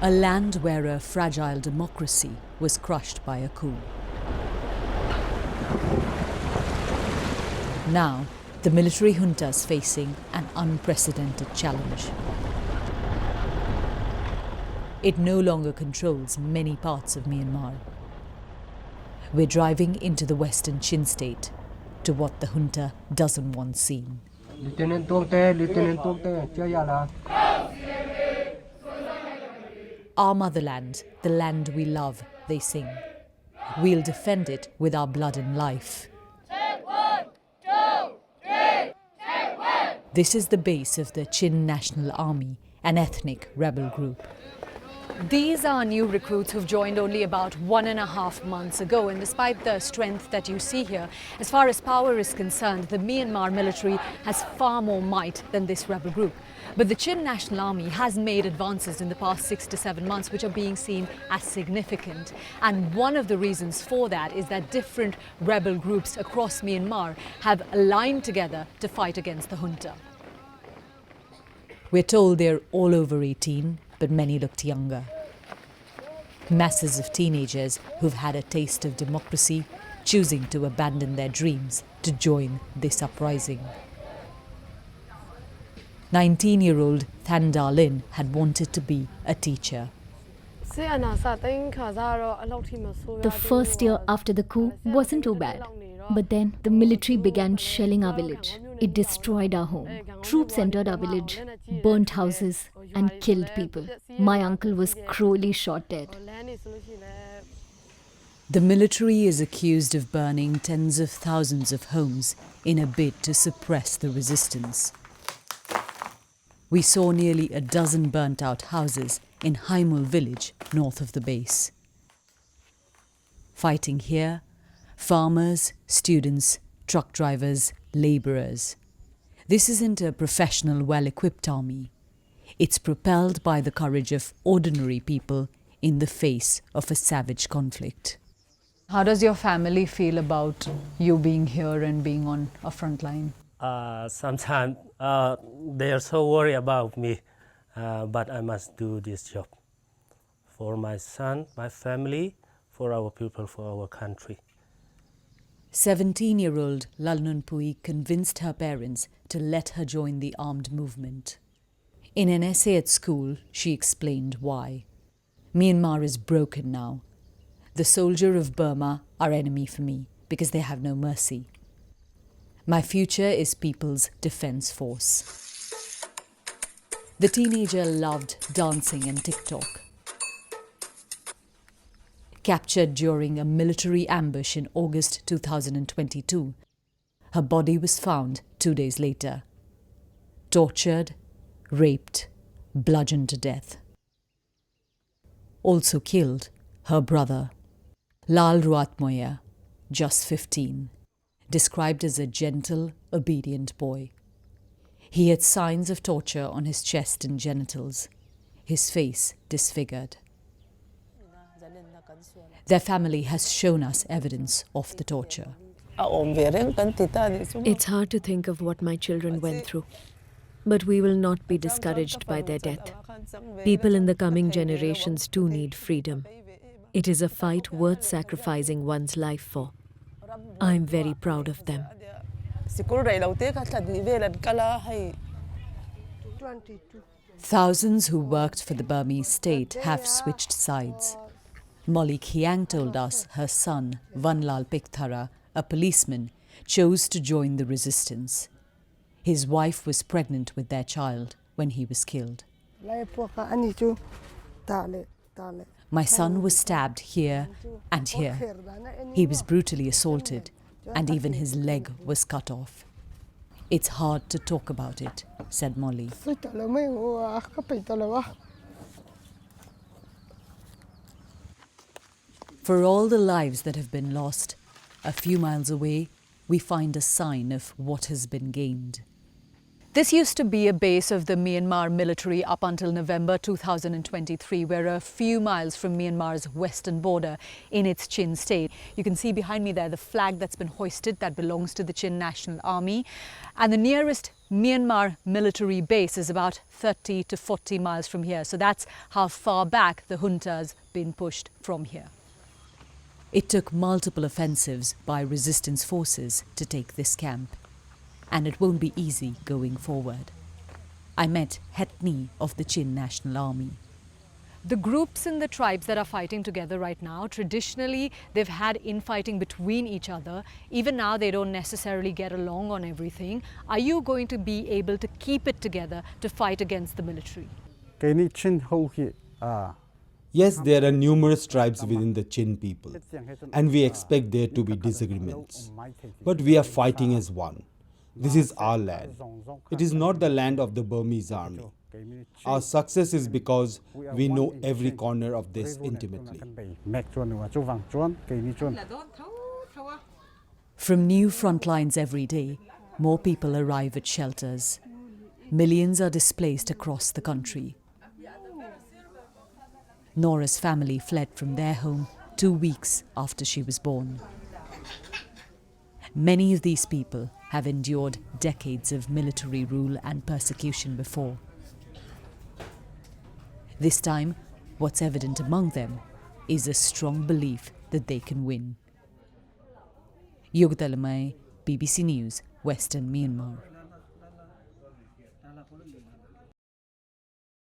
A land where a fragile democracy was crushed by a coup. Now, the military junta is facing an unprecedented challenge. It no longer controls many parts of Myanmar. We're driving into the western Chin state to what the junta doesn't want seen. Our motherland, the land we love, they sing. We'll defend it with our blood and life. This is the base of the Chin National Army, an ethnic rebel group. These are new recruits who've joined only about 1.5 months ago, and despite the strength that you see here, as far as power is concerned, the Myanmar military has far more might than this rebel group. But the Chin National Army has made advances in the past 6 to 7 months which are being seen as significant. And one of the reasons for that is that different rebel groups across Myanmar have aligned together to fight against the junta. We're told they're all over 18, but many looked younger. Masses of teenagers who've had a taste of democracy, choosing to abandon their dreams to join this uprising. 19-year-old Than Darlin had wanted to be a teacher. The first year after the coup wasn't too bad. But then the military began shelling our village. It destroyed our home. Troops entered our village, burnt houses and killed people. My uncle was cruelly shot dead. The military is accused of burning tens of thousands of homes in a bid to suppress the resistance. We saw nearly a dozen burnt out houses in Haimul village north of the base. Fighting here, farmers, students, truck drivers, labourers. This isn't a professional, well-equipped army. It's propelled by the courage of ordinary people in the face of a savage conflict. How does your family feel about you being here and being on a front line? Sometimes they are so worried about me, but I must do this job for my son, my family, for our people, for our country. 17-year-old Lalnun Pui convinced her parents to let her join the armed movement. In an essay at school, she explained why. Myanmar is broken now. The soldier of Burma are enemy for me because they have no mercy. My future is People's Defence Force. The teenager loved dancing and TikTok. Captured during a military ambush in August 2022, her body was found 2 days later. Tortured, raped, bludgeoned to death. Also killed, her brother, Lal Ruatmoya, just 15, described as a gentle, obedient boy. He had signs of torture on his chest and genitals, his face disfigured. Their family has shown us evidence of the torture. It's hard to think of what my children went through, but we will not be discouraged by their death. People in the coming generations too need freedom. It is a fight worth sacrificing one's life for. I'm very proud of them. Thousands who worked for the Burmese state have switched sides. Molly Khiang told us her son, Vanlal Pikthara, a policeman, chose to join the resistance. His wife was pregnant with their child when he was killed. My son was stabbed here and here. He was brutally assaulted, and even his leg was cut off. It's hard to talk about it, said Molly. For all the lives that have been lost, a few miles away, we find a sign of what has been gained. This used to be a base of the Myanmar military up until November 2023. We're a few miles from Myanmar's western border in its Chin state. You can see behind me there the flag that's been hoisted that belongs to the Chin National Army. And the nearest Myanmar military base is about 30 to 40 miles from here. So that's how far back the junta's been pushed from here. It took multiple offensives by resistance forces to take this camp. And it won't be easy going forward. I met Het Ni of the Chin National Army. The groups and the tribes that are fighting together right now, traditionally they've had infighting between each other. Even now they don't necessarily get along on everything. Are you going to be able to keep it together to fight against the military? Yes, there are numerous tribes within the Chin people, and we expect there to be disagreements. But we are fighting as one. This is our land. It is not the land of the Burmese army. Our success is because we know every corner of this intimately. From new front lines every day, more people arrive at shelters. Millions are displaced across the country. Nora's family fled from their home 2 weeks after she was born. Many of these people have endured decades of military rule and persecution before. This time, what's evident among them is a strong belief that they can win. Yogita, Limaye, BBC News, Western Myanmar.